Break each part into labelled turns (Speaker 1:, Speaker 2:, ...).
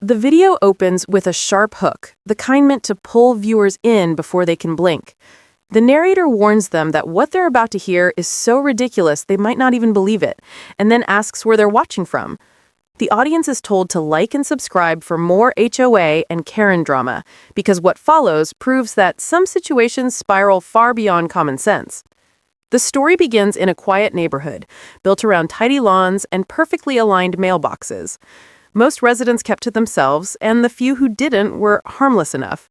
Speaker 1: The video opens with a sharp hook, the kind meant to pull viewers in before they can blink. The narrator warns them that what they're about to hear is so ridiculous they might not even believe it, and then asks where they're watching from. The audience is told to like and subscribe for more HOA and Karen drama, because what follows proves that some situations spiral far beyond common sense. The story begins in a quiet neighborhood, built around tidy lawns and perfectly aligned mailboxes. Most residents kept to themselves, and the few who didn't were harmless enough.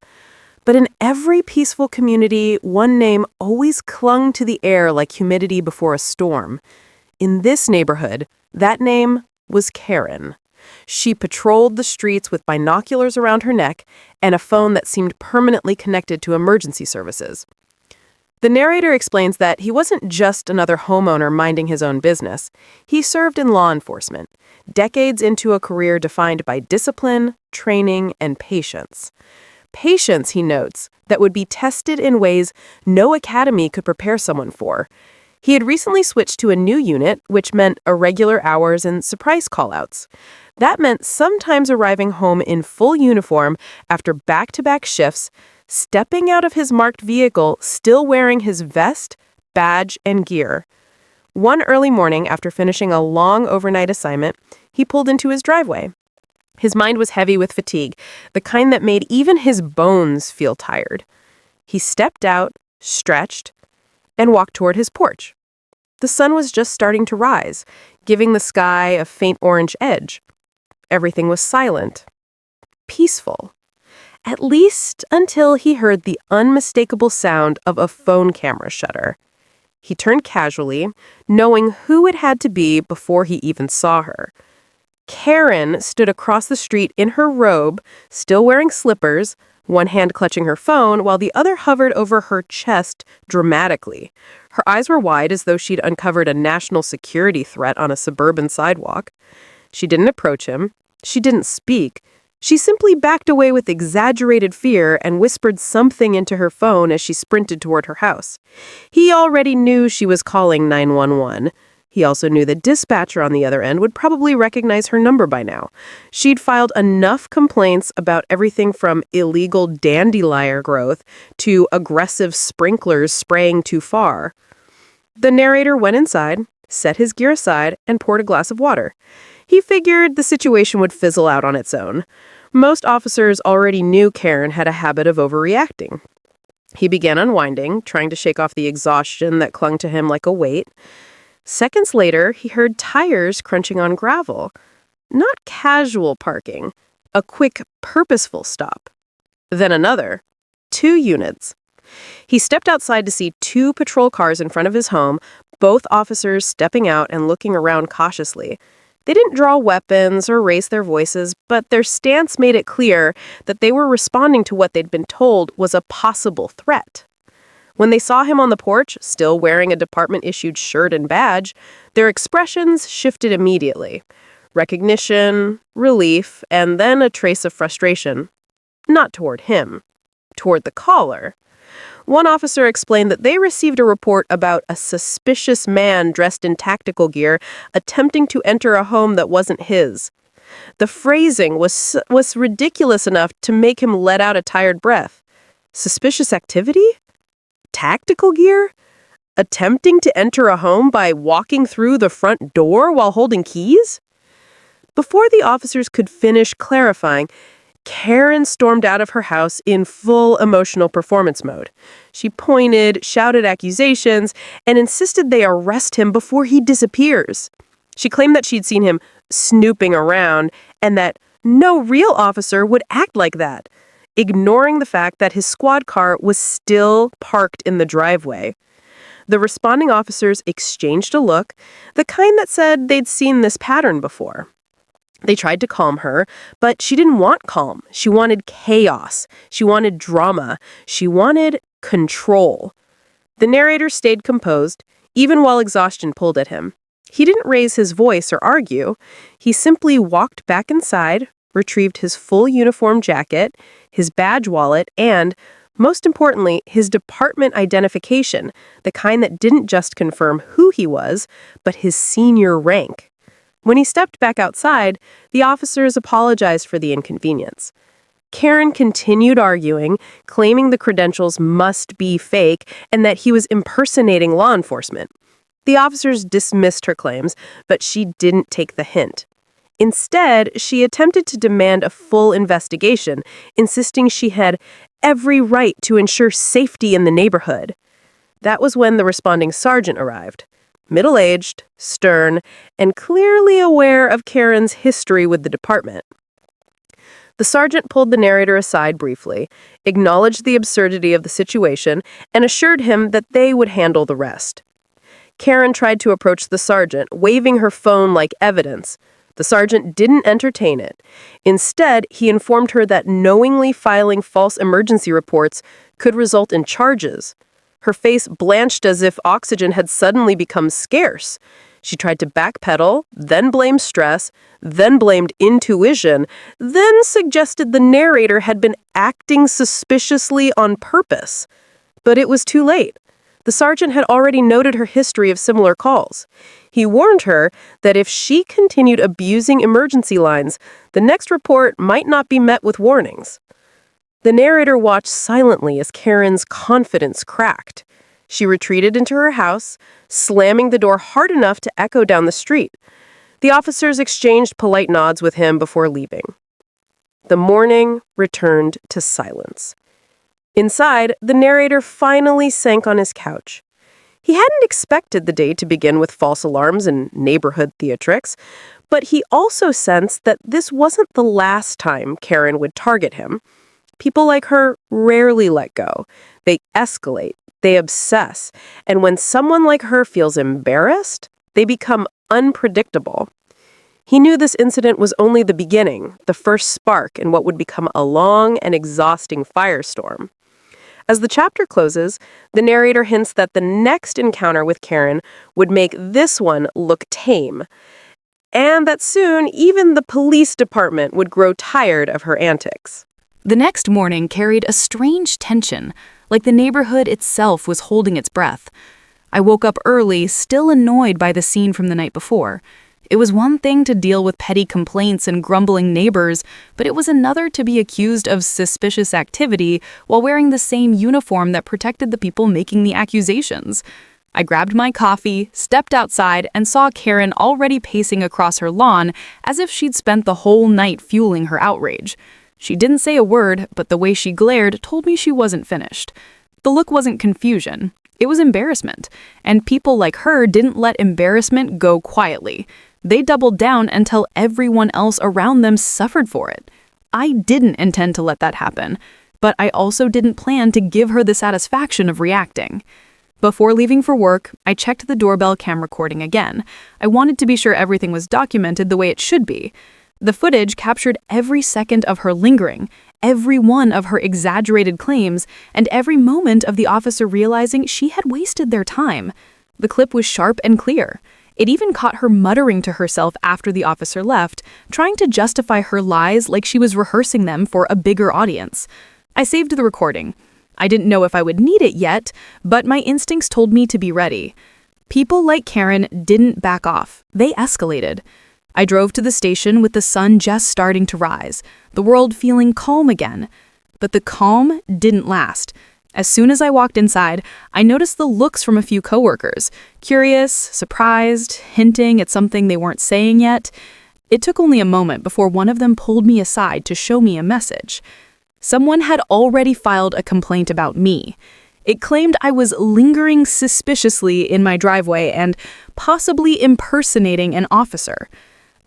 Speaker 1: But in every peaceful community, one name always clung to the air like humidity before a storm. In this neighborhood, that name was Karen. She patrolled the streets with binoculars around her neck and a phone that seemed permanently connected to emergency services. The narrator explains that he wasn't just another homeowner minding his own business. He served in law enforcement, decades into a career defined by discipline, training, and patience. Patience, he notes, that would be tested in ways no academy could prepare someone for. He had recently switched to a new unit, which meant irregular hours and surprise call-outs. That meant sometimes arriving home in full uniform after back-to-back shifts, stepping out of his marked vehicle still wearing his vest, badge, and gear. One early morning, after finishing a long overnight assignment, he pulled into his driveway. His mind was heavy with fatigue, the kind that made even his bones feel tired. He stepped out, stretched, and walked toward his porch. The sun was just starting to rise, giving the sky a faint orange edge. Everything was silent, peaceful. At least until he heard the unmistakable sound of a phone camera shutter. He turned casually, knowing who it had to be before he even saw her. Karen stood across the street in her robe, still wearing slippers, one hand clutching her phone while the other hovered over her chest dramatically. Her eyes were wide as though she'd uncovered a national security threat on a suburban sidewalk. She didn't approach him. She didn't speak. She simply backed away with exaggerated fear and whispered something into her phone as she sprinted toward her house. He already knew she was calling 911. He also knew the dispatcher on the other end would probably recognize her number by now. She'd filed enough complaints about everything from illegal dandelion growth to aggressive sprinklers spraying too far. The narrator went inside, set his gear aside, and poured a glass of water. He figured the situation would fizzle out on its own. Most officers already knew Karen had a habit of overreacting. He began unwinding, trying to shake off the exhaustion that clung to him like a weight. Seconds later, he heard tires crunching on gravel. Not casual parking, a quick, purposeful stop. Then another. 2 units. He stepped outside to see 2 patrol cars in front of his home, both officers stepping out and looking around cautiously. They didn't draw weapons or raise their voices, but their stance made it clear that they were responding to what they'd been told was a possible threat. When they saw him on the porch, still wearing a department-issued shirt and badge, their expressions shifted immediately. Recognition, relief, and then a trace of frustration. Not toward him, toward the caller. One officer explained that they received a report about a suspicious man dressed in tactical gear attempting to enter a home that wasn't his. The phrasing was ridiculous enough to make him let out a tired breath. Suspicious activity? Tactical gear? Attempting to enter a home by walking through the front door while holding keys? Before the officers could finish clarifying, Karen stormed out of her house in full emotional performance mode. She pointed, shouted accusations, and insisted they arrest him before he disappears. She claimed that she'd seen him snooping around and that no real officer would act like that, ignoring the fact that his squad car was still parked in the driveway. The responding officers exchanged a look, the kind that said they'd seen this pattern before. They tried to calm her, but she didn't want calm. She wanted chaos. She wanted drama. She wanted control. The narrator stayed composed, even while exhaustion pulled at him. He didn't raise his voice or argue. He simply walked back inside, retrieved his full uniform jacket, his badge wallet, and, most importantly, his department identification, the kind that didn't just confirm who he was, but his senior rank. When he stepped back outside, the officers apologized for the inconvenience. Karen continued arguing, claiming the credentials must be fake and that he was impersonating law enforcement. The officers dismissed her claims, but she didn't take the hint. Instead, she attempted to demand a full investigation, insisting she had every right to ensure safety in the neighborhood. That was when the responding sergeant arrived. Middle-aged, stern, and clearly aware of Karen's history with the department. The sergeant pulled the narrator aside briefly, acknowledged the absurdity of the situation, and assured him that they would handle the rest. Karen tried to approach the sergeant, waving her phone like evidence. The sergeant didn't entertain it. Instead, he informed her that knowingly filing false emergency reports could result in charges. Her face blanched as if oxygen had suddenly become scarce. She tried to backpedal, then blamed stress, then blamed intuition, then suggested the narrator had been acting suspiciously on purpose. But it was too late. The sergeant had already noted her history of similar calls. He warned her that if she continued abusing emergency lines, the next report might not be met with warnings. The narrator watched silently as Karen's confidence cracked. She retreated into her house, slamming the door hard enough to echo down the street. The officers exchanged polite nods with him before leaving. The morning returned to silence. Inside, the narrator finally sank on his couch. He hadn't expected the day to begin with false alarms and neighborhood theatrics, but he also sensed that this wasn't the last time Karen would target him. People like her rarely let go. They escalate, they obsess, and when someone like her feels embarrassed, they become unpredictable. He knew this incident was only the beginning, the first spark in what would become a long and exhausting firestorm. As the chapter closes, the narrator hints that the next encounter with Karen would make this one look tame, and that soon even the police department would grow tired of her antics.
Speaker 2: The next morning carried a strange tension, like the neighborhood itself was holding its breath. I woke up early, still annoyed by the scene from the night before. It was one thing to deal with petty complaints and grumbling neighbors, but it was another to be accused of suspicious activity while wearing the same uniform that protected the people making the accusations. I grabbed my coffee, stepped outside, and saw Karen already pacing across her lawn as if she'd spent the whole night fueling her outrage. She didn't say a word, but the way she glared told me she wasn't finished. The look wasn't confusion. It was embarrassment, and people like her didn't let embarrassment go quietly. They doubled down until everyone else around them suffered for it. I didn't intend to let that happen, but I also didn't plan to give her the satisfaction of reacting. Before leaving for work, I checked the doorbell cam recording again. I wanted to be sure everything was documented the way it should be. The footage captured every second of her lingering, every one of her exaggerated claims, and every moment of the officer realizing she had wasted their time. The clip was sharp and clear. It even caught her muttering to herself after the officer left, trying to justify her lies like she was rehearsing them for a bigger audience. I saved the recording. I didn't know if I would need it yet, but my instincts told me to be ready. People like Karen didn't back off. They escalated. I drove to the station with the sun just starting to rise, the world feeling calm again. But the calm didn't last. As soon as I walked inside, I noticed the looks from a few coworkers, curious, surprised, hinting at something they weren't saying yet. It took only a moment before one of them pulled me aside to show me a message. Someone had already filed a complaint about me. It claimed I was lingering suspiciously in my driveway and possibly impersonating an officer.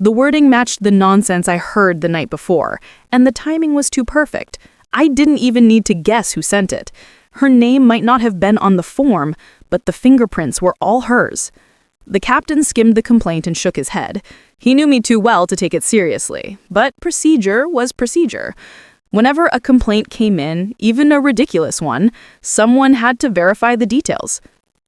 Speaker 2: The wording matched the nonsense I heard the night before, and the timing was too perfect. I didn't even need to guess who sent it. Her name might not have been on the form, but the fingerprints were all hers. The captain skimmed the complaint and shook his head. He knew me too well to take it seriously, but procedure was procedure. Whenever a complaint came in, even a ridiculous one, someone had to verify the details.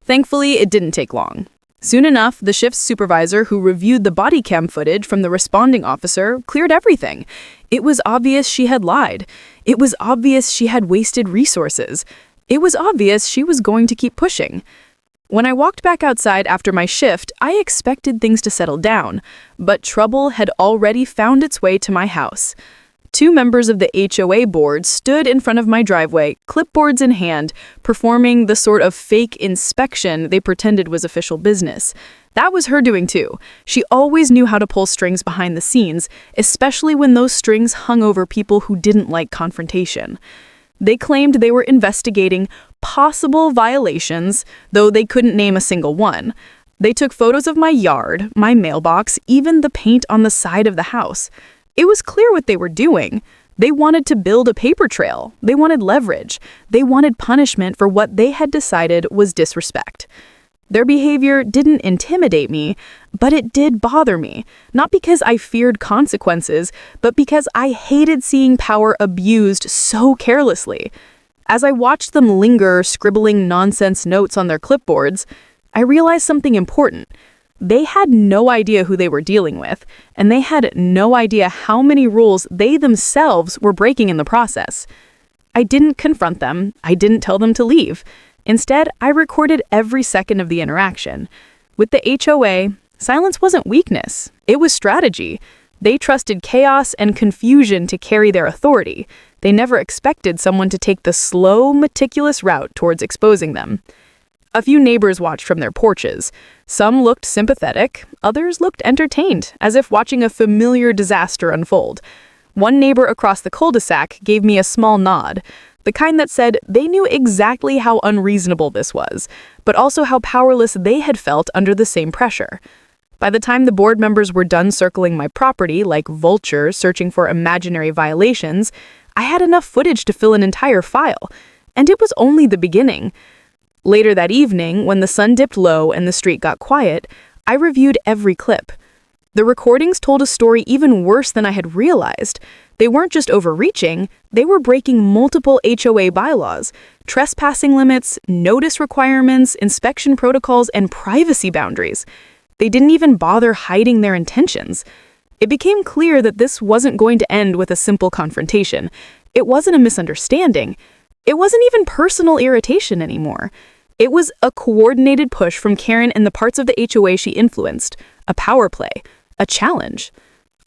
Speaker 2: Thankfully, it didn't take long. Soon enough, the shift's supervisor who reviewed the body cam footage from the responding officer cleared everything. It was obvious she had lied. It was obvious she had wasted resources. It was obvious she was going to keep pushing. When I walked back outside after my shift, I expected things to settle down, but trouble had already found its way to my house. Two members of the HOA board stood in front of my driveway, clipboards in hand, performing the sort of fake inspection they pretended was official business. That was her doing too. She always knew how to pull strings behind the scenes, especially when those strings hung over people who didn't like confrontation. They claimed they were investigating possible violations, though they couldn't name a single one. They took photos of my yard, my mailbox, even the paint on the side of the house. It was clear what they were doing. They wanted to build a paper trail. They wanted leverage. They wanted punishment for what they had decided was disrespect. Their behavior didn't intimidate me, but it did bother me, not because I feared consequences, but because I hated seeing power abused so carelessly. As I watched them linger, scribbling nonsense notes on their clipboards, I realized something important. They had no idea who they were dealing with, and they had no idea how many rules they themselves were breaking in the process. I didn't confront them. I didn't tell them to leave. Instead, I recorded every second of the interaction. With the HOA, silence wasn't weakness. It was strategy. They trusted chaos and confusion to carry their authority. They never expected someone to take the slow, meticulous route towards exposing them. A few neighbors watched from their porches. Some looked sympathetic, others looked entertained, as if watching a familiar disaster unfold. One neighbor across the cul-de-sac gave me a small nod, the kind that said they knew exactly how unreasonable this was, but also how powerless they had felt under the same pressure. By the time the board members were done circling my property like vultures searching for imaginary violations, I had enough footage to fill an entire file, and it was only the beginning. Later that evening, when the sun dipped low and the street got quiet, I reviewed every clip. The recordings told a story even worse than I had realized. They weren't just overreaching, they were breaking multiple HOA bylaws, trespassing limits, notice requirements, inspection protocols, and privacy boundaries. They didn't even bother hiding their intentions. It became clear that this wasn't going to end with a simple confrontation. It wasn't a misunderstanding. It wasn't even personal irritation anymore. It was a coordinated push from Karen and the parts of the HOA she influenced, a power play, a challenge.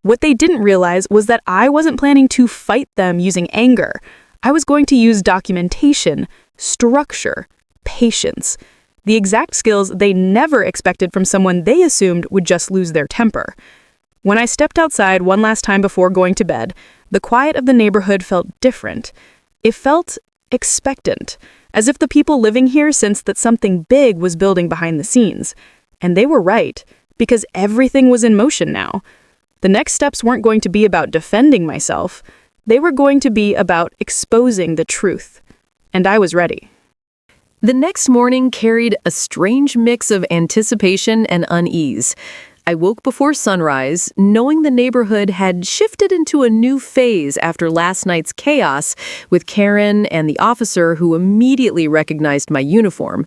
Speaker 2: What they didn't realize was that I wasn't planning to fight them using anger. I was going to use documentation, structure, patience, the exact skills they never expected from someone they assumed would just lose their temper. When I stepped outside one last time before going to bed, the quiet of the neighborhood felt different. It felt expectant, as if the people living here sensed that something big was building behind the scenes. And they were right, because everything was in motion now. The next steps weren't going to be about defending myself. They were going to be about exposing the truth. And I was ready.
Speaker 1: The next morning carried a strange mix of anticipation and unease. I woke before sunrise, knowing the neighborhood had shifted into a new phase after last night's chaos with Karen and the officer who immediately recognized my uniform.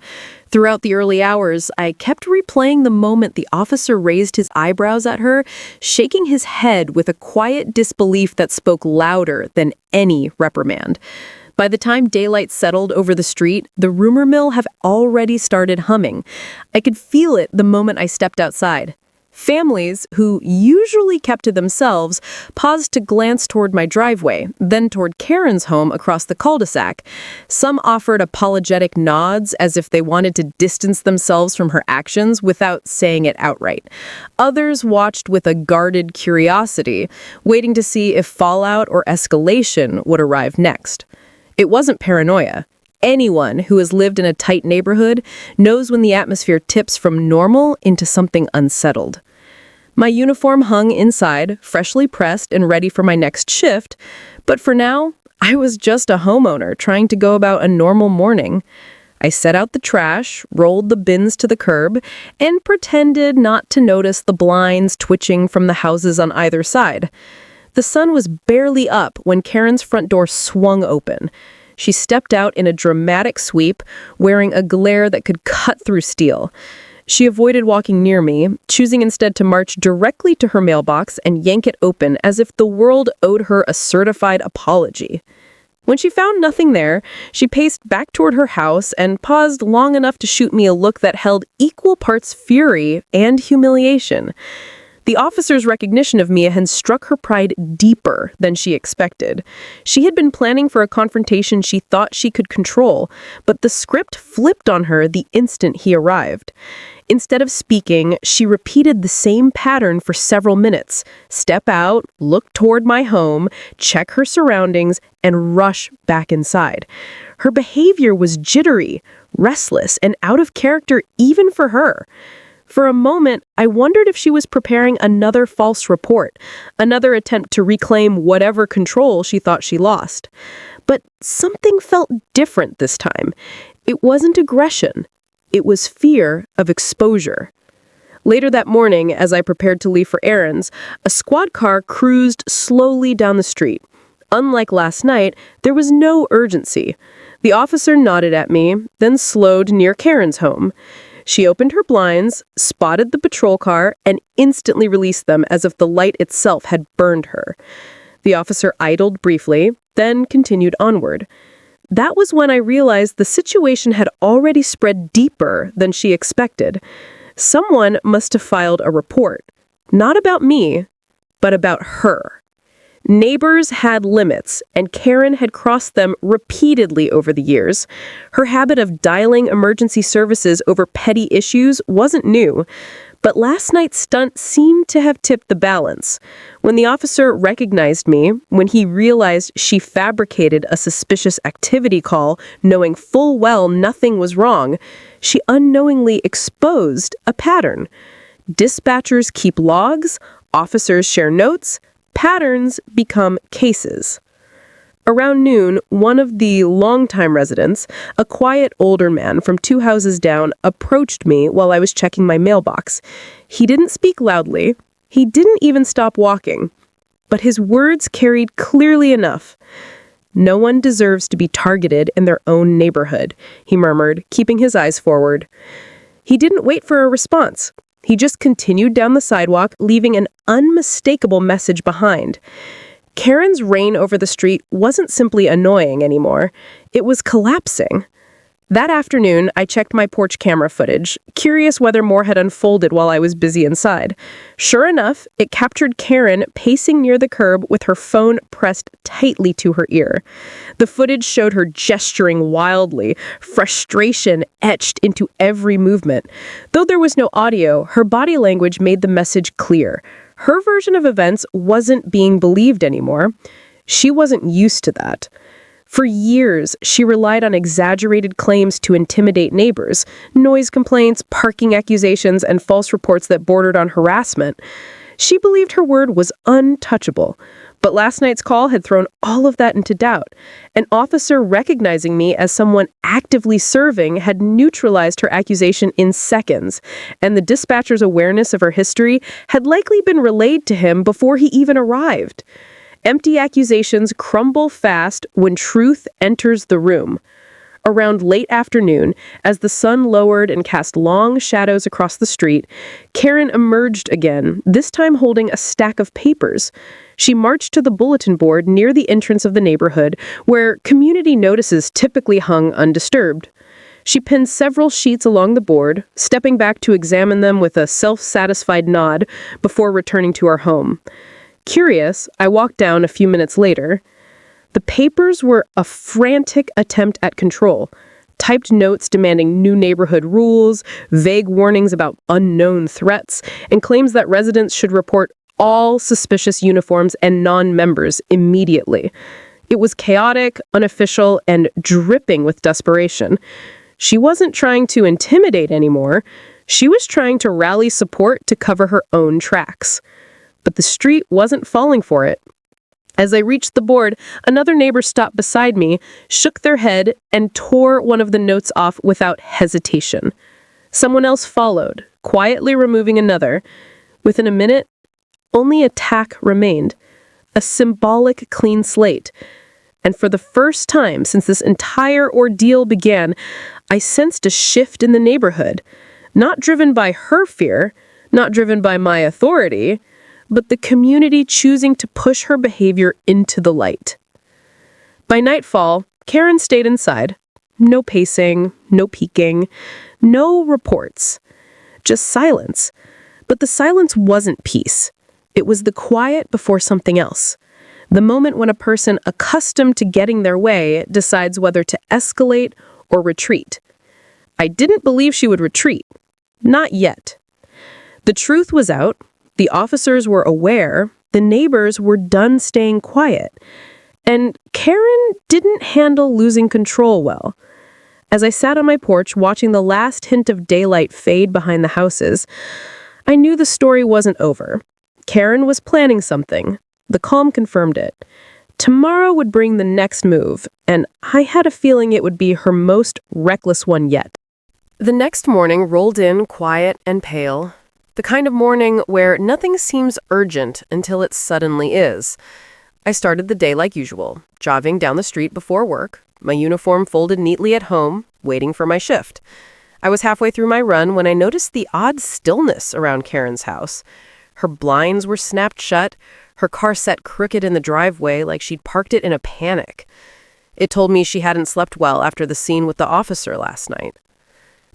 Speaker 1: Throughout the early hours, I kept replaying the moment the officer raised his eyebrows at her, shaking his head with a quiet disbelief that spoke louder than any reprimand. By the time daylight settled over the street, the rumor mill had already started humming. I could feel it the moment I stepped outside. Families, who usually kept to themselves, paused to glance toward my driveway, then toward Karen's home across the cul-de-sac. Some offered apologetic nods as if they wanted to distance themselves from her actions without saying it outright. Others watched with a guarded curiosity, waiting to see if fallout or escalation would arrive next. It wasn't paranoia. Anyone who has lived in a tight neighborhood knows when the atmosphere tips from normal into something unsettled. My uniform hung inside, freshly pressed and ready for my next shift, but for now, I was just a homeowner trying to go about a normal morning. I set out the trash, rolled the bins to the curb, and pretended not to notice the blinds twitching from the houses on either side. The sun was barely up when Karen's front door swung open. She stepped out in a dramatic sweep, wearing a glare that could cut through steel. She avoided walking near me, choosing instead to march directly to her mailbox and yank it open as if the world owed her a certified apology. When she found nothing there, she paced back toward her house and paused long enough to shoot me a look that held equal parts fury and humiliation. The officer's recognition of Mia had struck her pride deeper than she expected. She had been planning for a confrontation she thought she could control, but the script flipped on her the instant he arrived. Instead of speaking, she repeated the same pattern for several minutes. Step out, look toward my home, check her surroundings, and rush back inside. Her behavior was jittery, restless, and out of character even for her. For a moment, I wondered if she was preparing another false report, another attempt to reclaim whatever control she thought she lost. But something felt different this time. It wasn't aggression. It was fear of exposure. Later that morning, as I prepared to leave for errands, a squad car cruised slowly down the street. Unlike last night, there was no urgency. The officer nodded at me, then slowed near Karen's home. She opened her blinds, spotted the patrol car, and instantly released them as if the light itself had burned her. The officer idled briefly, then continued onward. That was when I realized the situation had already spread deeper than she expected. Someone must have filed a report, not about me, but about her. Neighbors had limits, and Karen had crossed them repeatedly over the years. Her habit of dialing emergency services over petty issues wasn't new, but last night's stunt seemed to have tipped the balance. When the officer recognized me, when he realized she fabricated a suspicious activity call, knowing full well nothing was wrong, she unknowingly exposed a pattern. Dispatchers keep logs, officers share notes, patterns become cases. Around noon, one of the longtime residents, a quiet older man from 2 houses down, approached me while I was checking my mailbox. He didn't speak loudly. He didn't even stop walking. But his words carried clearly enough. "No one deserves to be targeted in their own neighborhood," he murmured, keeping his eyes forward. He didn't wait for a response. He just continued down the sidewalk, leaving an unmistakable message behind. Karen's reign over the street wasn't simply annoying anymore. It was collapsing. That afternoon, I checked my porch camera footage, curious whether more had unfolded while I was busy inside. Sure enough, it captured Karen pacing near the curb with her phone pressed tightly to her ear. The footage showed her gesturing wildly, frustration etched into every movement. Though there was no audio, her body language made the message clear. Her version of events wasn't being believed anymore. She wasn't used to that. For years, she relied on exaggerated claims to intimidate neighbors, noise complaints, parking accusations, and false reports that bordered on harassment. She believed her word was untouchable. But last night's call had thrown all of that into doubt. An officer recognizing me as someone actively serving had neutralized her accusation in seconds, and the dispatcher's awareness of her history had likely been relayed to him before he even arrived. Empty accusations crumble fast when truth enters the room. Around late afternoon, as the sun lowered and cast long shadows across the street, Karen emerged again, this time holding a stack of papers. She marched to the bulletin board near the entrance of the neighborhood, where community notices typically hung undisturbed. She pinned several sheets along the board, stepping back to examine them with a self-satisfied nod before returning to our home. Curious, I walked down a few minutes later. The papers were a frantic attempt at control. Typed notes demanding new neighborhood rules, vague warnings about unknown threats, and claims that residents should report all suspicious uniforms and non-members immediately. It was chaotic, unofficial, and dripping with desperation. She wasn't trying to intimidate anymore. She was trying to rally support to cover her own tracks. But the street wasn't falling for it. As I reached the board, another neighbor stopped beside me, shook their head, and tore one of the notes off without hesitation. Someone else followed, quietly removing another. Within a minute, only a tack remained, a symbolic clean slate. And for the first time since this entire ordeal began, I sensed a shift in the neighborhood, not driven by her fear, not driven by my authority, but the community choosing to push her behavior into the light. By nightfall, Karen stayed inside. No pacing, no peeking, no reports. Just silence. But the silence wasn't peace. It was the quiet before something else. The moment when a person accustomed to getting their way decides whether to escalate or retreat. I didn't believe she would retreat. Not yet. The truth was out. The officers were aware. The neighbors were done staying quiet. And Karen didn't handle losing control well. As I sat on my porch watching the last hint of daylight fade behind the houses, I knew the story wasn't over. Karen was planning something. The calm confirmed it. Tomorrow would bring the next move, and I had a feeling it would be her most reckless one yet. The next morning rolled in quiet and pale. The kind of morning where nothing seems urgent until it suddenly is. I started the day like usual, jogging down the street before work, my uniform folded neatly at home, waiting for my shift. I was halfway through my run when I noticed the odd stillness around Karen's house. Her blinds were snapped shut, her car set crooked in the driveway like she'd parked it in a panic. It told me she hadn't slept well after the scene with the officer last night.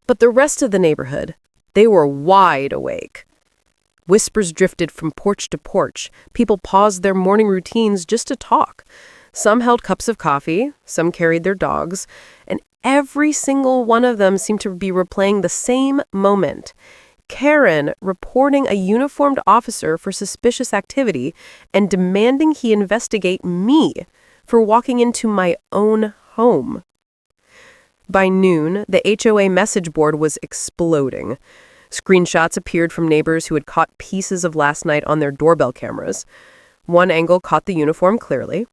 Speaker 1: But the rest of the neighborhood, they were wide awake. Whispers drifted from porch to porch. People paused their morning routines just to talk. Some held cups of coffee, some carried their dogs, and every single one of them seemed to be replaying the same moment. Karen reporting a uniformed officer for suspicious activity and demanding he investigate me for walking into my own home. By noon, the HOA message board was exploding. Screenshots appeared from neighbors who had caught pieces of last night on their doorbell cameras. One angle caught the uniform clearly.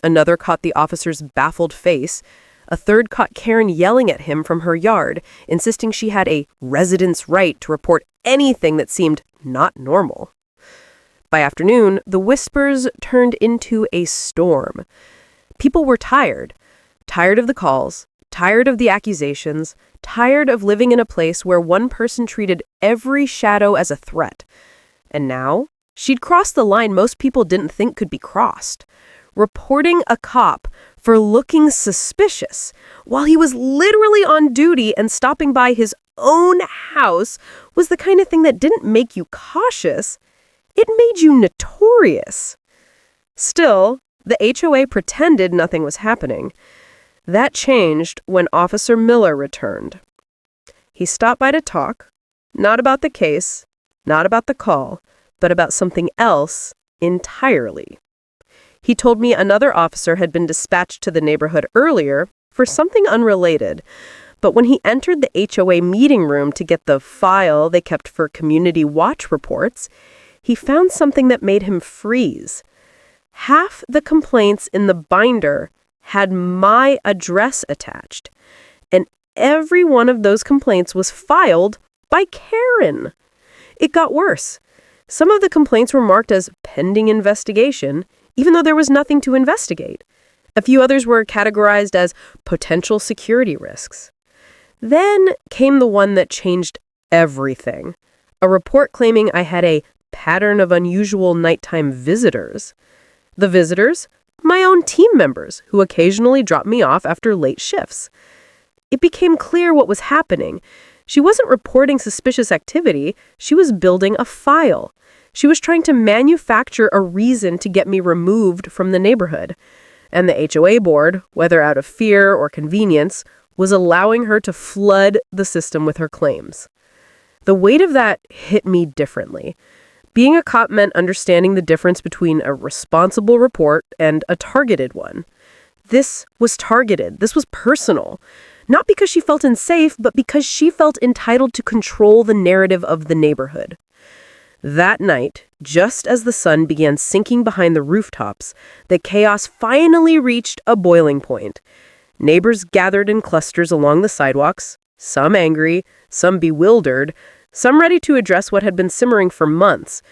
Speaker 1: Another caught the officer's baffled face. A third caught Karen yelling at him from her yard, insisting she had a resident's right to report anything that seemed not normal. By afternoon, the whispers turned into a storm. People were tired. Tired of the calls, tired of the accusations, tired of living in a place where one person treated every shadow as a threat. And now, she'd crossed the line most people didn't think could be crossed. Reporting a cop for looking suspicious while he was literally on duty and stopping by his own house was the kind of thing that didn't make you cautious. It made you notorious. Still, the HOA pretended nothing was happening. That changed when Officer Miller returned. He stopped by to talk, not about the case, not about the call, but about something else entirely. He told me another officer had been dispatched to the neighborhood earlier for something unrelated, but when he entered the HOA meeting room to get the file they kept for community watch reports, he found something that made him freeze. Half the complaints in the binder had my address attached, and every one of those complaints was filed by Karen. It got worse. Some of the complaints were marked as pending investigation, even though there was nothing to investigate. A few others were categorized as potential security risks. Then came the one that changed everything. A report claiming I had a pattern of unusual nighttime visitors. The visitors? My own team members, who occasionally dropped me off after late shifts. It became clear what was happening. She wasn't reporting suspicious activity, she was building a file. She was trying to manufacture a reason to get me removed from the neighborhood. And the HOA board, whether out of fear or convenience, was allowing her to flood the system with her claims. The weight of that hit me differently. Being a cop meant understanding the difference between a responsible report and a targeted one. This was targeted. This was personal. Not because she felt unsafe, but because she felt entitled to control the narrative of the neighborhood. That night, just as the sun began sinking behind the rooftops, the chaos finally reached a boiling point. Neighbors gathered in clusters along the sidewalks, some angry, some bewildered, some ready to address what had been simmering for months.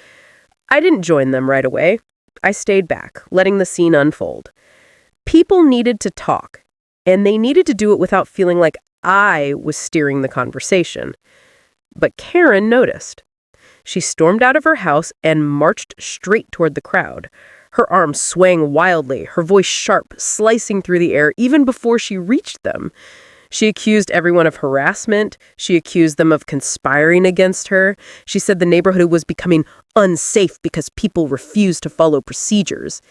Speaker 1: I didn't join them right away. I stayed back, letting the scene unfold. People needed to talk, and they needed to do it without feeling like I was steering the conversation. But Karen noticed. She stormed out of her house and marched straight toward the crowd. Her arms swaying wildly, her voice sharp, slicing through the air even before she reached them. She accused everyone of harassment. She accused them of conspiring against her. She said the neighborhood was becoming unsafe because people refused to follow procedures.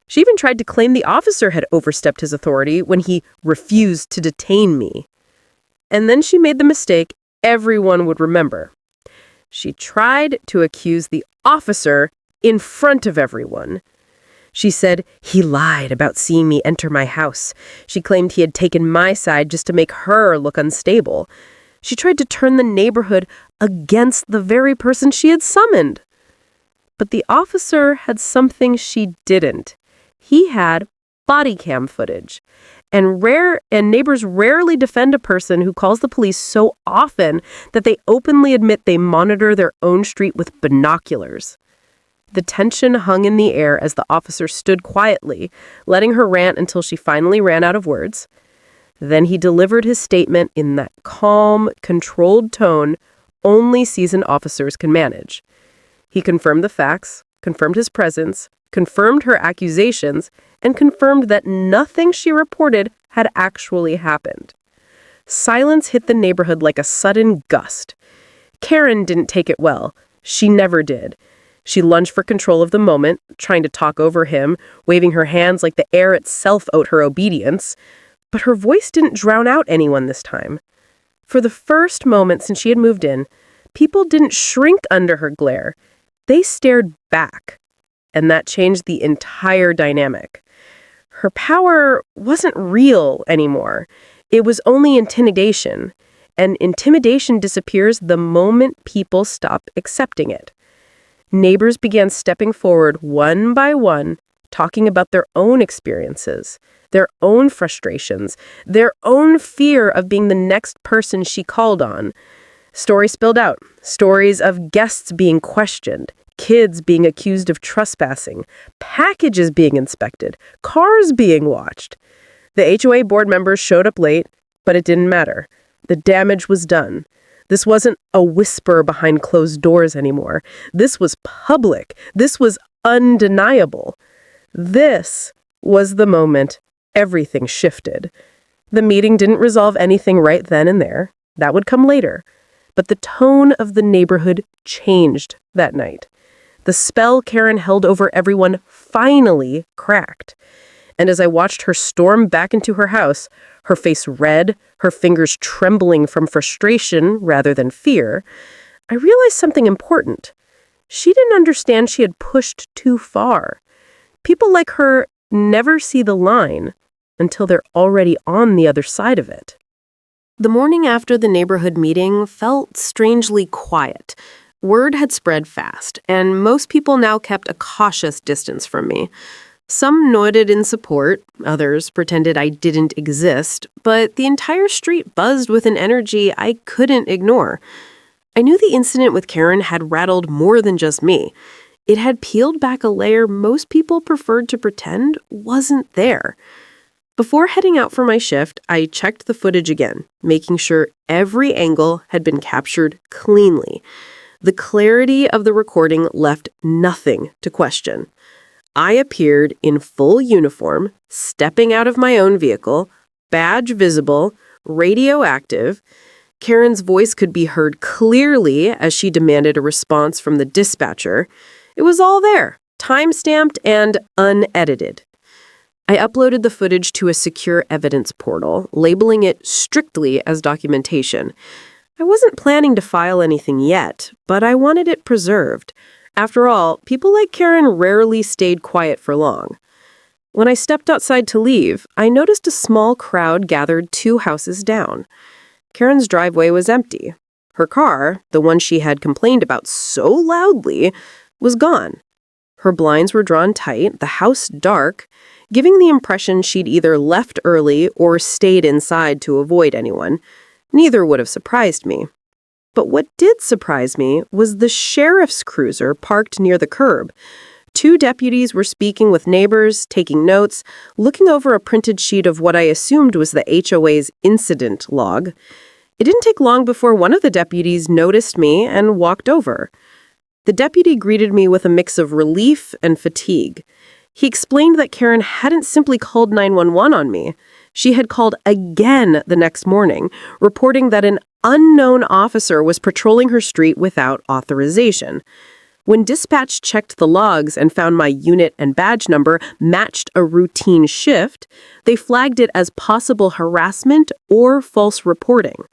Speaker 1: She even tried to claim the officer had overstepped his authority when he refused to detain me. And then she made the mistake everyone would remember. She tried to accuse the officer in front of everyone. She said he lied about seeing me enter my house. She claimed he had taken my side just to make her look unstable. She tried to turn the neighborhood against the very person she had summoned. But the officer had something she didn't. He had body cam footage. And neighbors rarely defend a person who calls the police so often that they openly admit they monitor their own street with binoculars. The tension hung in the air as the officer stood quietly, letting her rant until she finally ran out of words. Then he delivered his statement in that calm, controlled tone only seasoned officers can manage. He confirmed the facts, confirmed his presence, confirmed her accusations, and confirmed that nothing she reported had actually happened. Silence hit the neighborhood like a sudden gust. Karen didn't take it well. She never did. She lunged for control of the moment, trying to talk over him, waving her hands like the air itself owed her obedience. But her voice didn't drown out anyone this time. For the first moment since she had moved in, people didn't shrink under her glare. They stared back. And that changed the entire dynamic. Her power wasn't real anymore. It was only intimidation. And intimidation disappears the moment people stop accepting it. Neighbors began stepping forward one by one, talking about their own experiences, their own frustrations, their own fear of being the next person she called on. Stories spilled out, stories of guests being questioned, kids being accused of trespassing, packages being inspected, cars being watched. The HOA board members showed up late, but it didn't matter. The damage was done. This wasn't a whisper behind closed doors anymore. This was public. This was undeniable. This was the moment everything shifted. The meeting didn't resolve anything right then and there. That would come later. But the tone of the neighborhood changed that night. The spell Karen held over everyone finally cracked. And as I watched her storm back into her house, her face red, her fingers trembling from frustration rather than fear, I realized something important. She didn't understand she had pushed too far. People like her never see the line until they're already on the other side of it. The morning after the neighborhood meeting felt strangely quiet. Word had spread fast, and most people now kept a cautious distance from me. Some nodded in support, others pretended I didn't exist, but the entire street buzzed with an energy I couldn't ignore. I knew the incident with Karen had rattled more than just me. It had peeled back a layer most people preferred to pretend wasn't there. Before heading out for my shift, I checked the footage again, making sure every angle had been captured cleanly. The clarity of the recording left nothing to question. I appeared in full uniform, stepping out of my own vehicle, badge visible, radioactive. Karen's voice could be heard clearly as she demanded a response from the dispatcher. It was all there, time-stamped and unedited. I uploaded the footage to a secure evidence portal, labeling it strictly as documentation. I wasn't planning to file anything yet, but I wanted it preserved. After all, people like Karen rarely stayed quiet for long. When I stepped outside to leave, I noticed a small crowd gathered 2 houses down. Karen's driveway was empty. Her car, the one she had complained about so loudly, was gone. Her blinds were drawn tight, the house dark, giving the impression she'd either left early or stayed inside to avoid anyone. Neither would have surprised me. But what did surprise me was the sheriff's cruiser parked near the curb. 2 deputies were speaking with neighbors, taking notes, looking over a printed sheet of what I assumed was the HOA's incident log. It didn't take long before one of the deputies noticed me and walked over. The deputy greeted me with a mix of relief and fatigue. He explained that Karen hadn't simply called 911 on me. She had called again the next morning, reporting that an unknown officer was patrolling her street without authorization. When dispatch checked the logs and found my unit and badge number matched a routine shift, they flagged it as possible harassment or false reporting.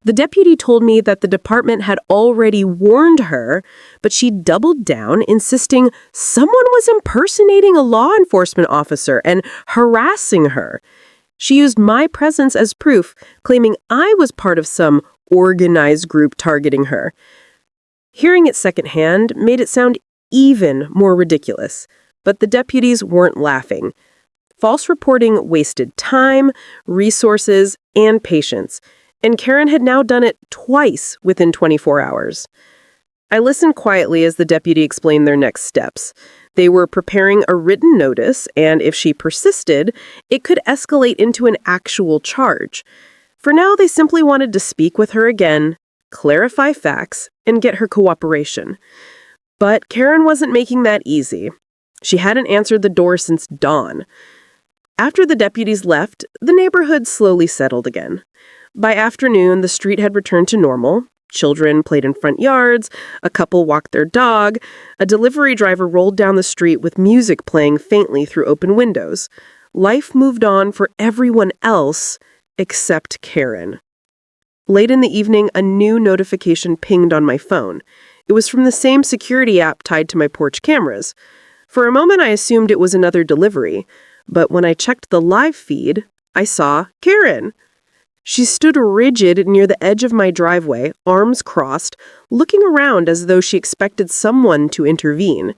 Speaker 1: The deputy told me that the department had already warned her, but she doubled down, insisting someone was impersonating a law enforcement officer and harassing her. She used my presence as proof, claiming I was part of some organized group targeting her. Hearing it secondhand made it sound even more ridiculous, but the deputies weren't laughing. False reporting wasted time, resources, and patience, and Karen had now done it twice within 24 hours. I listened quietly as the deputy explained their next steps. They were preparing a written notice, and if she persisted, it could escalate into an actual charge. For now, they simply wanted to speak with her again, clarify facts, and get her cooperation. But Karen wasn't making that easy. She hadn't answered the door since dawn. After the deputies left, the neighborhood slowly settled again. By afternoon, the street had returned to normal. Children played in front yards, a couple walked their dog, a delivery driver rolled down the street with music playing faintly through open windows. Life moved on for everyone else except Karen. Late in the evening, a new notification pinged on my phone. It was from the same security app tied to my porch cameras. For a moment, I assumed it was another delivery, but when I checked the live feed, I saw Karen. She stood rigid near the edge of my driveway, arms crossed, looking around as though she expected someone to intervene.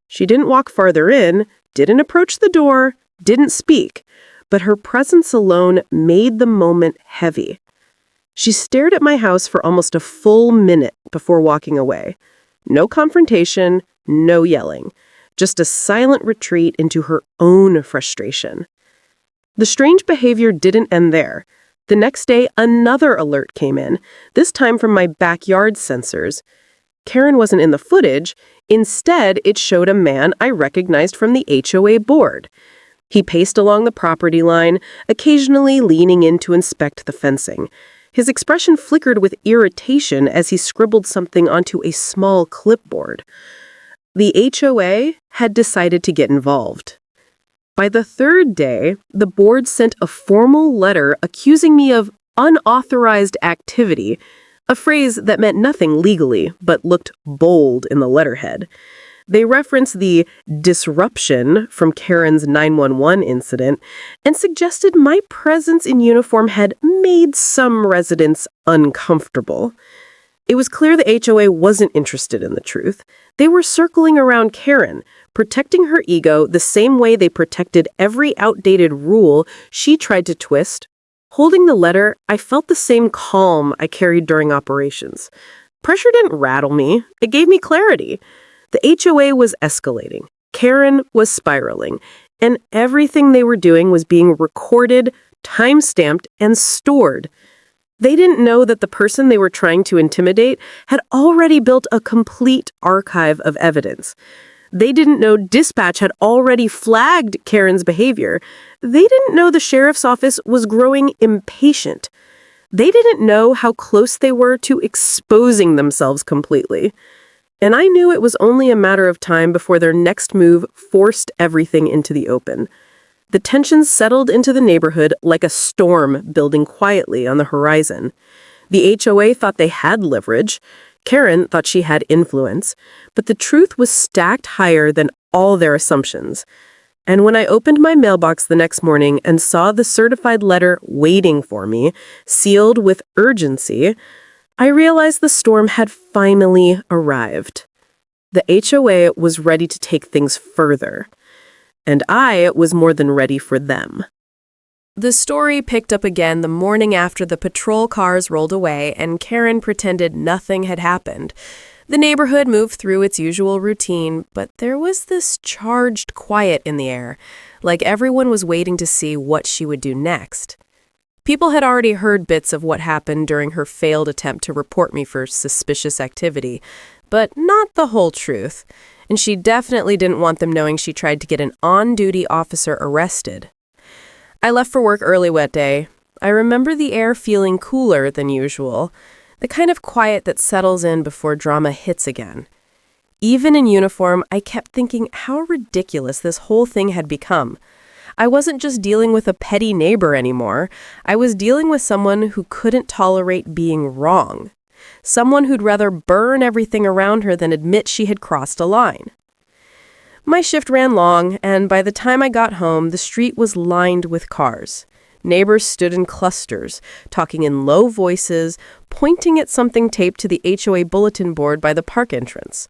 Speaker 1: She didn't walk farther in, didn't approach the door, didn't speak, but her presence alone made the moment heavy. She stared at my house for almost a full minute before walking away. No confrontation, no yelling, just a silent retreat into her own frustration. The strange behavior didn't end there. The next day, another alert came in, this time from my backyard sensors. Karen wasn't in the footage. Instead, it showed a man I recognized from the HOA board. He paced along the property line, occasionally leaning in to inspect the fencing. His expression flickered with irritation as he scribbled something onto a small clipboard. The HOA had decided to get involved. By the third day, the board sent a formal letter accusing me of unauthorized activity, a phrase that meant nothing legally but looked bold in the letterhead. They referenced the disruption from Karen's 911 incident and suggested my presence in uniform had made some residents uncomfortable. It was clear the HOA wasn't interested in the truth. They were circling around Karen, protecting her ego the same way they protected every outdated rule she tried to twist. Holding the letter, I felt the same calm I carried during operations. Pressure didn't rattle me. It gave me clarity. The HOA was escalating. Karen was spiraling. And everything they were doing was being recorded, time-stamped, and stored. They didn't know that the person they were trying to intimidate had already built a complete archive of evidence. They didn't know dispatch had already flagged Karen's behavior. They didn't know the sheriff's office was growing impatient. They didn't know how close they were to exposing themselves completely. And I knew it was only a matter of time before their next move forced everything into the open. The tensions settled into the neighborhood like a storm building quietly on the horizon. The HOA thought they had leverage. Karen thought she had influence. But the truth was stacked higher than all their assumptions. And when I opened my mailbox the next morning and saw the certified letter waiting for me, sealed with urgency, I realized the storm had finally arrived. The HOA was ready to take things further. And I was more than ready for them. The story picked up again the morning after the patrol cars rolled away and Karen pretended nothing had happened. The neighborhood moved through its usual routine, but there was this charged quiet in the air, like everyone was waiting to see what she would do next. People had already heard bits of what happened during her failed attempt to report me for suspicious activity, but not the whole truth. And she definitely didn't want them knowing she tried to get an on-duty officer arrested. I left for work early that day. I remember the air feeling cooler than usual, the kind of quiet that settles in before drama hits again. Even in uniform, I kept thinking how ridiculous this whole thing had become. I wasn't just dealing with a petty neighbor anymore. I was dealing with someone who couldn't tolerate being wrong. Someone who'd rather burn everything around her than admit she had crossed a line. My shift ran long, and by the time I got home, the street was lined with cars. Neighbors stood in clusters, talking in low voices, pointing at something taped to the HOA bulletin board by the park entrance.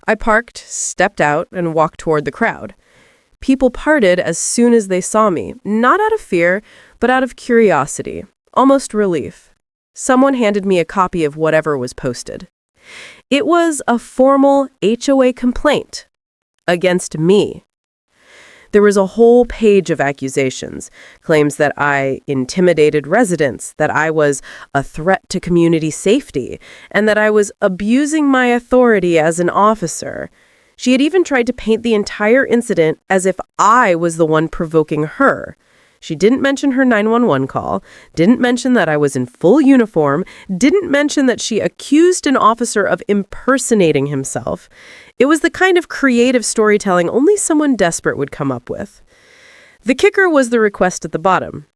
Speaker 1: I parked, stepped out, and walked toward the crowd. People parted as soon as they saw me, not out of fear, but out of curiosity, almost relief. Someone handed me a copy of whatever was posted. It was a formal HOA complaint against me. There was a whole page of accusations, claims that I intimidated residents, that I was a threat to community safety, and that I was abusing my authority as an officer. She had even tried to paint the entire incident as if I was the one provoking her. She didn't mention her 911 call, didn't mention that I was in full uniform, didn't mention that she accused an officer of impersonating himself. It was the kind of creative storytelling only someone desperate would come up with. The kicker was the request at the bottom.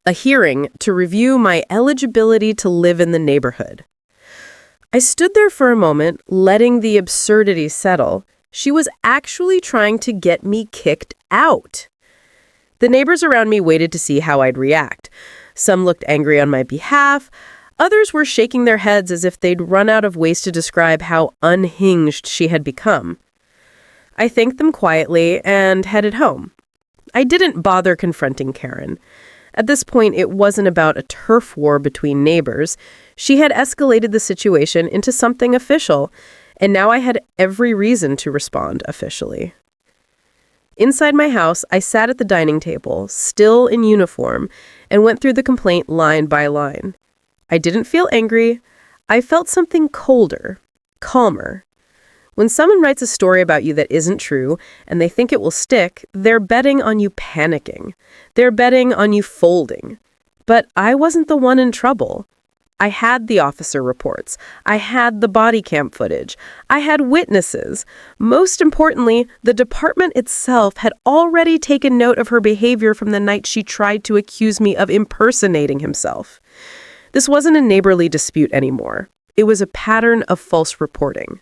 Speaker 1: A hearing to review my eligibility to live in the neighborhood. I stood there for a moment, letting the absurdity settle. She was actually trying to get me kicked out. The neighbors around me waited to see how I'd react. Some looked angry on my behalf. Others were shaking their heads as if they'd run out of ways to describe how unhinged she had become. I thanked them quietly and headed home. I didn't bother confronting Karen. At this point, it wasn't about a turf war between neighbors. She had escalated the situation into something official, and now I had every reason to respond officially. Inside my house, I sat at the dining table, still in uniform, and went through the complaint line by line. I didn't feel angry. I felt something colder, calmer. When someone writes a story about you that isn't true, and they think it will stick, they're betting on you panicking. They're betting on you folding. But I wasn't the one in trouble. I had the officer reports. I had the body cam footage. I had witnesses. Most importantly, the department itself had already taken note of her behavior from the night she tried to accuse me of impersonating himself. This wasn't a neighborly dispute anymore. It was a pattern of false reporting.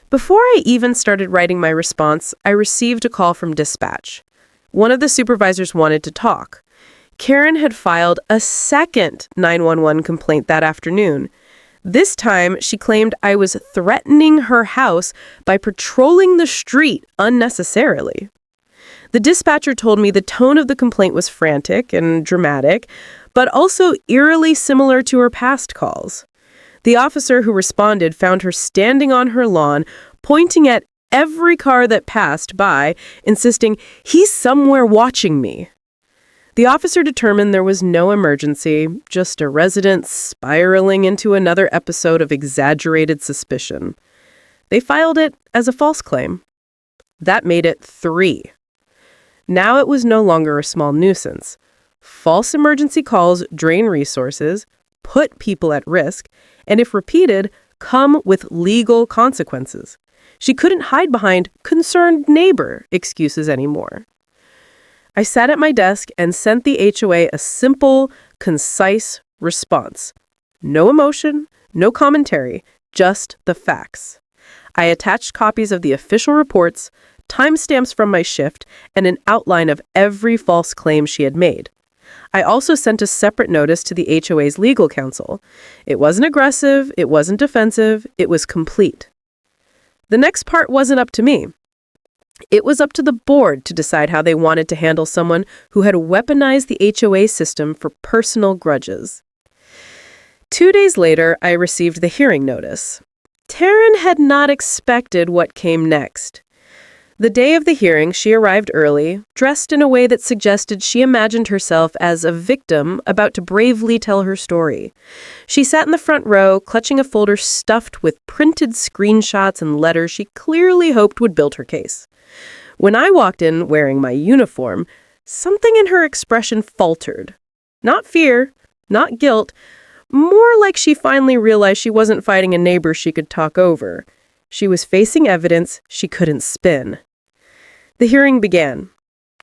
Speaker 1: Before I even started writing my response, I received a call from dispatch. One of the supervisors wanted to talk. Karen had filed a second 911 complaint that afternoon. This time, she claimed I was threatening her house by patrolling the street unnecessarily. The dispatcher told me the tone of the complaint was frantic and dramatic, but also eerily similar to her past calls. The officer who responded found her standing on her lawn, pointing at every car that passed by, insisting, "He's somewhere watching me." The officer determined there was no emergency, just a resident spiraling into another episode of exaggerated suspicion. They filed it as a false claim. That made it 3. Now it was no longer a small nuisance. False emergency calls drain resources, put people at risk, and if repeated, come with legal consequences. She couldn't hide behind concerned neighbor excuses anymore. I sat at my desk and sent the HOA a simple, concise response. No emotion, no commentary, just the facts. I attached copies of the official reports, timestamps from my shift, and an outline of every false claim she had made. I also sent a separate notice to the HOA's legal counsel. It wasn't aggressive, it wasn't defensive, it was complete. The next part wasn't up to me. It was up to the board to decide how they wanted to handle someone who had weaponized the HOA system for personal grudges. 2 days later, I received the hearing notice. Taryn had not expected what came next. The day of the hearing, she arrived early, dressed in a way that suggested she imagined herself as a victim about to bravely tell her story. She sat in the front row, clutching a folder stuffed with printed screenshots and letters she clearly hoped would build her case. When I walked in wearing my uniform, something in her expression faltered. Not fear, not guilt, more like she finally realized she wasn't fighting a neighbor she could talk over. She was facing evidence she couldn't spin. The hearing began.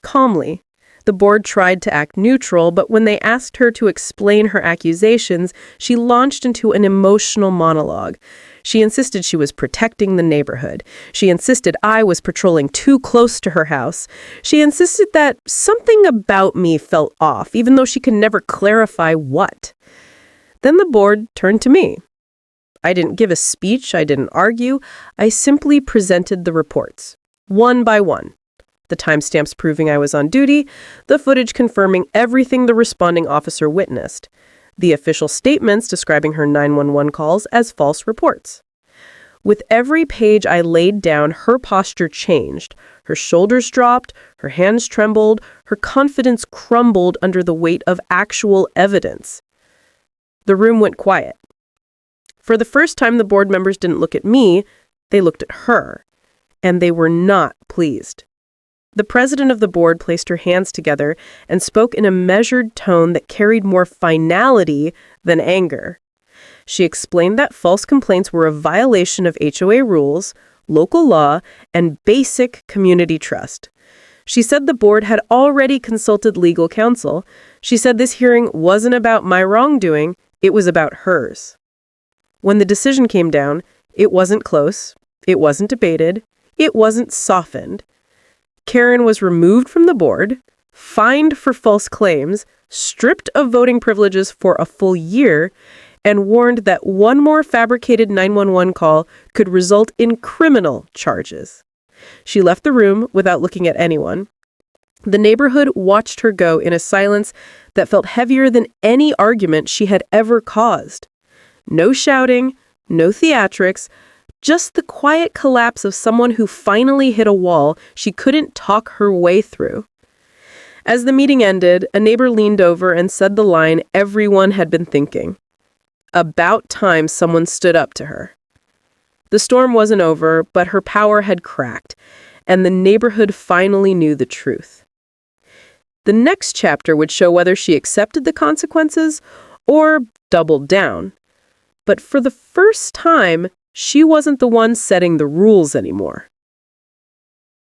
Speaker 1: Calmly. The board tried to act neutral, but when they asked her to explain her accusations, she launched into an emotional monologue. She insisted she was protecting the neighborhood. She insisted I was patrolling too close to her house. She insisted that something about me felt off, even though she could never clarify what. Then the board turned to me. I didn't give a speech, I didn't argue. I simply presented the reports, one by one. The timestamps proving I was on duty, the footage confirming everything the responding officer witnessed, the official statements describing her 911 calls as false reports. With every page I laid down, her posture changed. Her shoulders dropped, her hands trembled, her confidence crumbled under the weight of actual evidence. The room went quiet. For the first time, the board members didn't look at me, they looked at her, and they were not pleased. The president of the board placed her hands together and spoke in a measured tone that carried more finality than anger. She explained that false complaints were a violation of HOA rules, local law, and basic community trust. She said the board had already consulted legal counsel. She said this hearing wasn't about my wrongdoing, it was about hers. When the decision came down, it wasn't close, it wasn't debated, it wasn't softened. Karen was removed from the board, fined for false claims, stripped of voting privileges for a full year, and warned that one more fabricated 911 call could result in criminal charges. She left the room without looking at anyone. The neighborhood watched her go in a silence that felt heavier than any argument she had ever caused. No shouting, no theatrics, just the quiet collapse of someone who finally hit a wall she couldn't talk her way through. As the meeting ended, a neighbor leaned over and said the line everyone had been thinking. About time someone stood up to her. The storm wasn't over, but her power had cracked, and the neighborhood finally knew the truth. The next chapter would show whether she accepted the consequences or doubled down. But for the first time, she wasn't the one setting the rules anymore.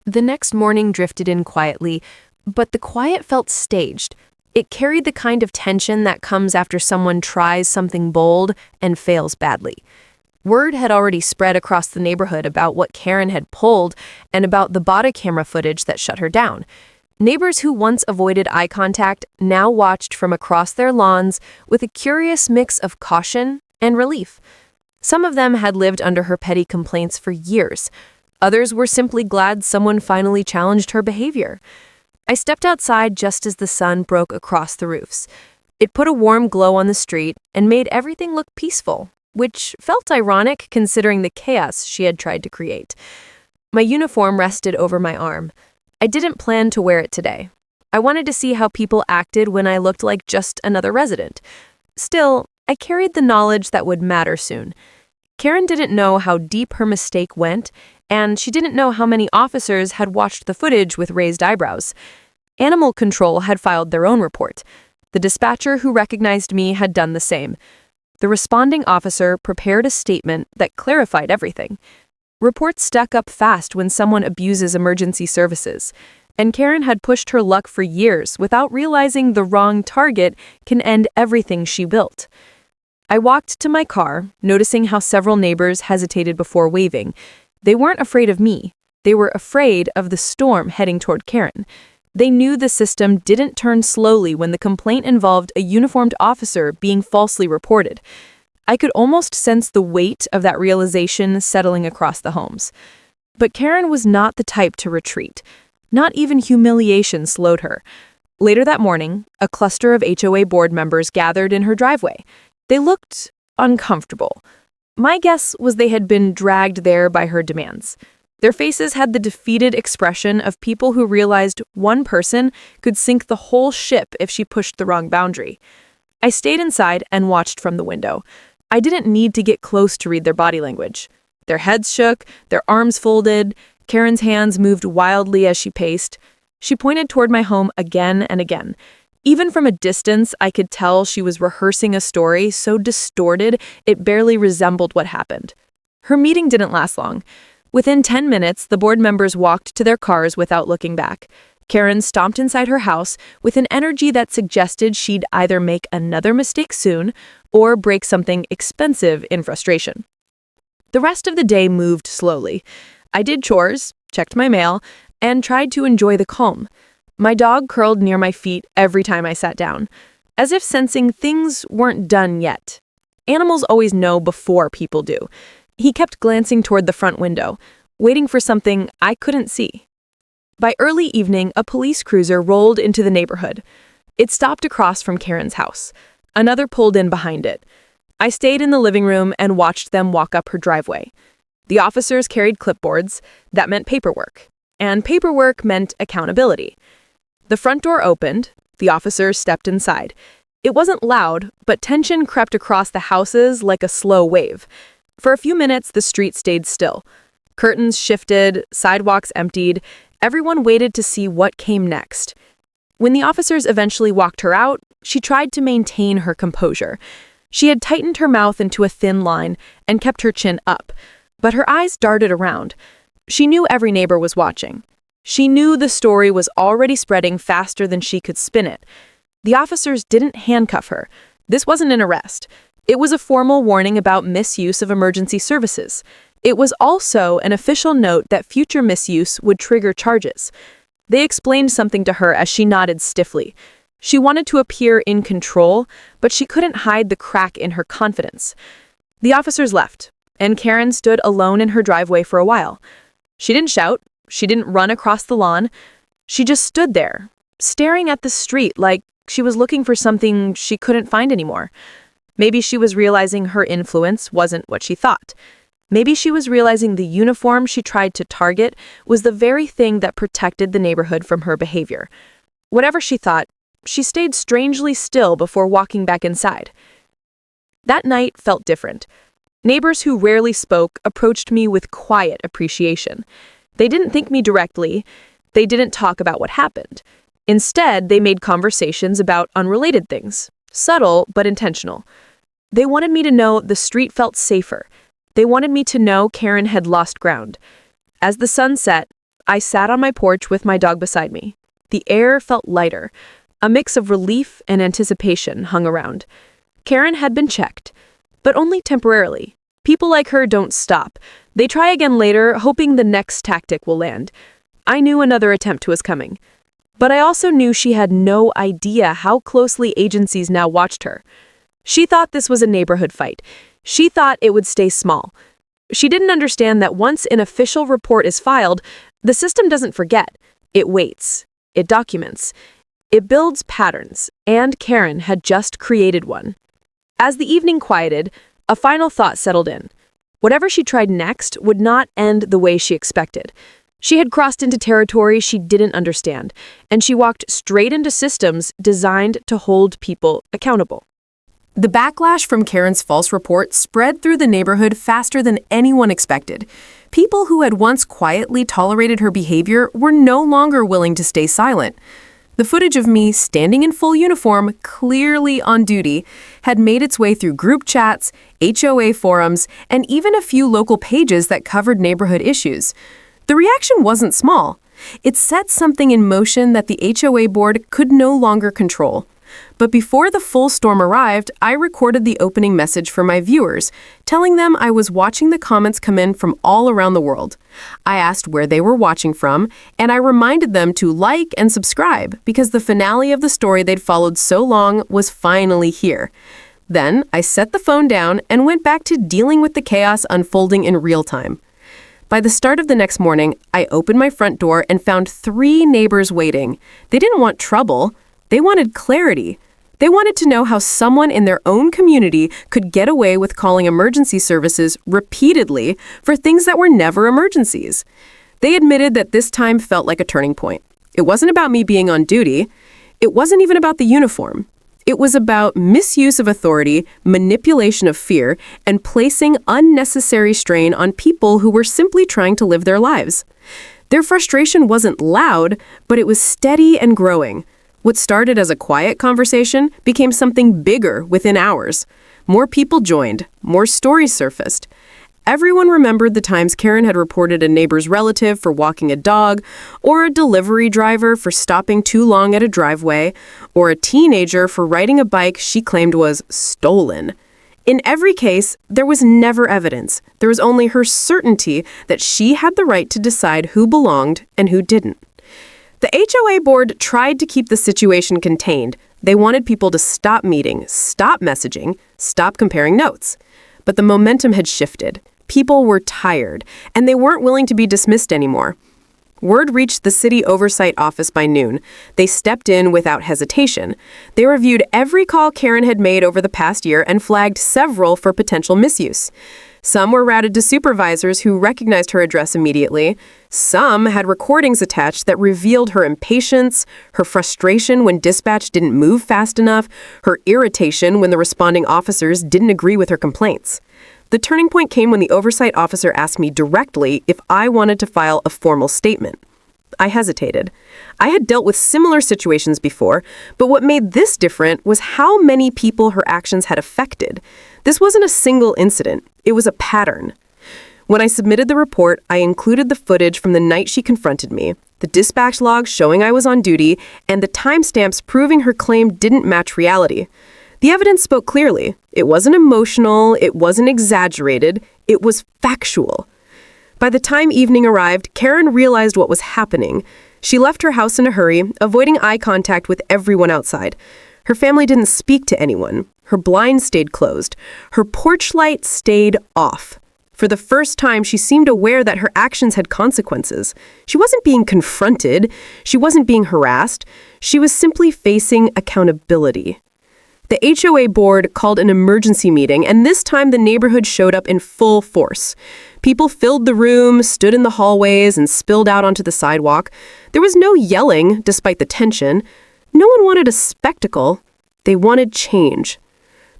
Speaker 3: The next morning drifted in quietly, but the quiet felt staged. It carried the kind of tension that comes after someone tries something bold and fails badly. Word had already spread across the neighborhood about what Karen had pulled and about the body camera footage that shut her down. Neighbors who once avoided eye contact now watched from across their lawns with a curious mix of caution and relief. Some of them had lived under her petty complaints for years. Others were simply glad someone finally challenged her behavior. I stepped outside just as the sun broke across the roofs. It put a warm glow on the street and made everything look peaceful, which felt ironic considering the chaos she had tried to create. My uniform rested over my arm. I didn't plan to wear it today. I wanted to see how people acted when I looked like just another resident. Still, I carried the knowledge that would matter soon. Karen didn't know how deep her mistake went, and she didn't know how many officers had watched the footage with raised eyebrows. Animal Control had filed their own report. The dispatcher who recognized me had done the same. The responding officer prepared a statement that clarified everything. Reports stack up fast when someone abuses emergency services, and Karen had pushed her luck for years without realizing the wrong target can end everything she built. I walked to my car, noticing how several neighbors hesitated before waving. They weren't afraid of me. They were afraid of the storm heading toward Karen. They knew the system didn't turn slowly when the complaint involved a uniformed officer being falsely reported. I could almost sense the weight of that realization settling across the homes. But Karen was not the type to retreat. Not even humiliation slowed her. Later that morning, a cluster of HOA board members gathered in her driveway. They looked uncomfortable. My guess was they had been dragged there by her demands.
Speaker 1: Their faces had the defeated expression of people who realized one person could sink the whole ship if she pushed the wrong boundary. I stayed inside and watched from the window. I didn't need to get close to read their body language. Their heads shook, their arms folded, Karen's hands moved wildly as she paced. She pointed toward my home again and again. Even from a distance, I could tell she was rehearsing a story so distorted it barely resembled what happened. Her meeting didn't last long. Within 10 minutes, the board members walked to their cars without looking back. Karen stomped inside her house with an energy that suggested she'd either make another mistake soon or break something expensive in frustration. The rest of the day moved slowly. I did chores, checked my mail, and tried to enjoy the calm. My dog curled near my feet every time I sat down, as if sensing things weren't done yet. Animals always know before people do. He kept glancing toward the front window, waiting for something I couldn't see. By early evening, a police cruiser rolled into the neighborhood. It stopped across from Karen's house. Another pulled in behind it. I stayed in the living room and watched them walk up her driveway. The officers carried clipboards. That meant paperwork. And paperwork meant accountability. The front door opened. The officers stepped inside. It wasn't loud, but tension crept across the houses like a slow wave. For a few minutes, the street stayed still. Curtains shifted, sidewalks emptied. Everyone waited to see what came next. When the officers eventually walked her out, she tried to maintain her composure. She had tightened her mouth into a thin line and kept her chin up, but her eyes darted around. She knew every neighbor was watching. She knew the story was already spreading faster than she could spin it. The officers didn't handcuff her. This wasn't an arrest. It was a formal warning about misuse of emergency services. It was also an official note that future misuse would trigger charges. They explained something to her as she nodded stiffly. She wanted to appear in control, but she couldn't hide the crack in her confidence. The officers left, and Karen stood alone in her driveway for a while. She didn't shout. She didn't run across the lawn. She just stood there, staring at the street like she was looking for something she couldn't find anymore. Maybe she was realizing her influence wasn't what she thought. Maybe she was realizing the uniform she tried to target was the very thing that protected the neighborhood from her behavior. Whatever she thought, she stayed strangely still before walking back inside. That night felt different. Neighbors who rarely spoke approached me with quiet appreciation. They didn't thank me directly. They didn't talk about what happened. Instead, they made conversations about unrelated things, subtle but intentional. They wanted me to know the street felt safer. They wanted me to know Karen had lost ground. As the sun set, I sat on my porch with my dog beside me. The air felt lighter. A mix of relief and anticipation hung around. Karen had been checked, but only temporarily. People like her don't stop. They try again later, hoping the next tactic will land. I knew another attempt was coming. But I also knew she had no idea how closely agencies now watched her. She thought this was a neighborhood fight. She thought it would stay small. She didn't understand that once an official report is filed, the system doesn't forget. It waits. It documents. It builds patterns, and Karen had just created one. As the evening quieted, a final thought settled in. Whatever she tried next would not end the way she expected. She had crossed into territory she didn't understand, and she walked straight into systems designed to hold people accountable. The backlash from Karen's false report spread through the neighborhood faster than anyone expected. People who had once quietly tolerated her behavior were no longer willing to stay silent. The footage of me standing in full uniform, clearly on duty, had made its way through group chats, HOA forums, and even a few local pages that covered neighborhood issues. The reaction wasn't small. It set something in motion that the HOA board could no longer control. But before the full storm arrived, I recorded the opening message for my viewers, telling them I was watching the comments come in from all around the world. I asked where they were watching from, and I reminded them to like and subscribe because the finale of the story they'd followed so long was finally here. Then I set the phone down and went back to dealing with the chaos unfolding in real time. By the start of the next morning, I opened my front door and found 3 neighbors waiting. They didn't want trouble. They wanted clarity. They wanted to know how someone in their own community could get away with calling emergency services repeatedly for things that were never emergencies. They admitted that this time felt like a turning point. It wasn't about me being on duty. It wasn't even about the uniform. It was about misuse of authority, manipulation of fear, and placing unnecessary strain on people who were simply trying to live their lives. Their frustration wasn't loud, but it was steady and growing. What started as a quiet conversation became something bigger within hours. More people joined, more stories surfaced. Everyone remembered the times Karen had reported a neighbor's relative for walking a dog, or a delivery driver for stopping too long at a driveway, or a teenager for riding a bike she claimed was stolen. In every case, there was never evidence. There was only her certainty that she had the right to decide who belonged and who didn't. The HOA board tried to keep the situation contained. They wanted people to stop meeting, stop messaging, stop comparing notes. But the momentum had shifted. People were tired, and they weren't willing to be dismissed anymore. Word reached the city oversight office by noon. They stepped in without hesitation. They reviewed every call Karen had made over the past year and flagged several for potential misuse. Some were routed to supervisors who recognized her address immediately. Some had recordings attached that revealed her impatience, her frustration when dispatch didn't move fast enough, her irritation when the responding officers didn't agree with her complaints. The turning point came when the oversight officer asked me directly if I wanted to file a formal statement. I hesitated. I had dealt with similar situations before, but what made this different was how many people her actions had affected. This wasn't a single incident. It was a pattern. When I submitted the report, I included the footage from the night she confronted me, the dispatch log showing I was on duty, and the timestamps proving her claim didn't match reality. The evidence spoke clearly. It wasn't emotional, it wasn't exaggerated, it was factual. By the time evening arrived, Karen realized what was happening. She left her house in a hurry, avoiding eye contact with everyone outside. Her family didn't speak to anyone. Her blinds stayed closed. Her porch light stayed off. For the first time, she seemed aware that her actions had consequences. She wasn't being confronted. She wasn't being harassed. She was simply facing accountability. The HOA board called an emergency meeting, and this time the neighborhood showed up in full force. People filled the room, stood in the hallways, and spilled out onto the sidewalk. There was no yelling, despite the tension. No one wanted a spectacle. They wanted change.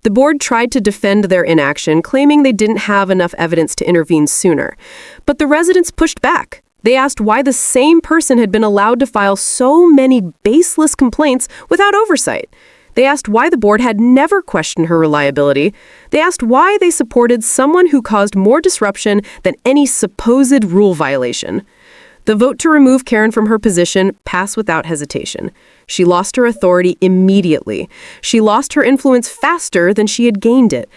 Speaker 1: The board tried to defend their inaction, claiming they didn't have enough evidence to intervene sooner. But the residents pushed back. They asked why the same person had been allowed to file so many baseless complaints without oversight. They asked why the board had never questioned her reliability. They asked why they supported someone who caused more disruption than any supposed rule violation. The vote to remove Karen from her position passed without hesitation. She lost her authority immediately. She lost her influence faster than she had gained it.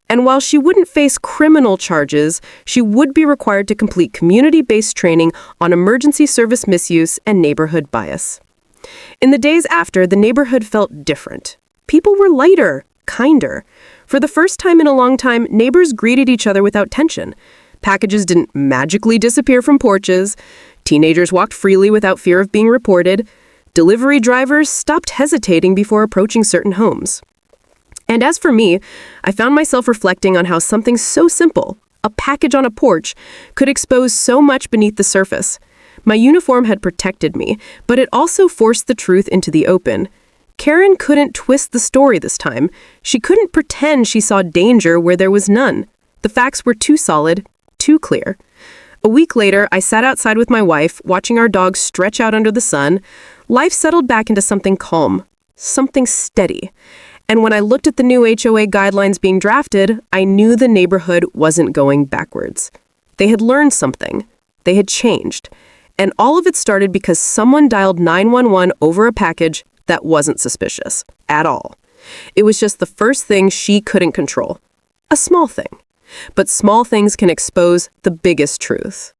Speaker 1: And while she wouldn't face criminal charges, she would be required to complete community-based training on emergency service misuse and neighborhood bias. In the days after, the neighborhood felt different. People were lighter, kinder. For the first time in a long time, neighbors greeted each other without tension. Packages didn't magically disappear from porches. Teenagers walked freely without fear of being reported. Delivery drivers stopped hesitating before approaching certain homes. And as for me, I found myself reflecting on how something so simple, a package on a porch, could expose so much beneath the surface. My uniform had protected me, but it also forced the truth into the open. Karen couldn't twist the story this time. She couldn't pretend she saw danger where there was none. The facts were too solid, too clear. A week later, I sat outside with my wife, watching our dog stretch out under the sun. Life settled back into something calm, something steady. And when I looked at the new HOA guidelines being drafted, I knew the neighborhood wasn't going backwards. They had learned something. They had changed. And all of it started because someone dialed 911 over a package that wasn't suspicious at all. It was just the first thing she couldn't control. A small thing. But small things can expose the biggest truth.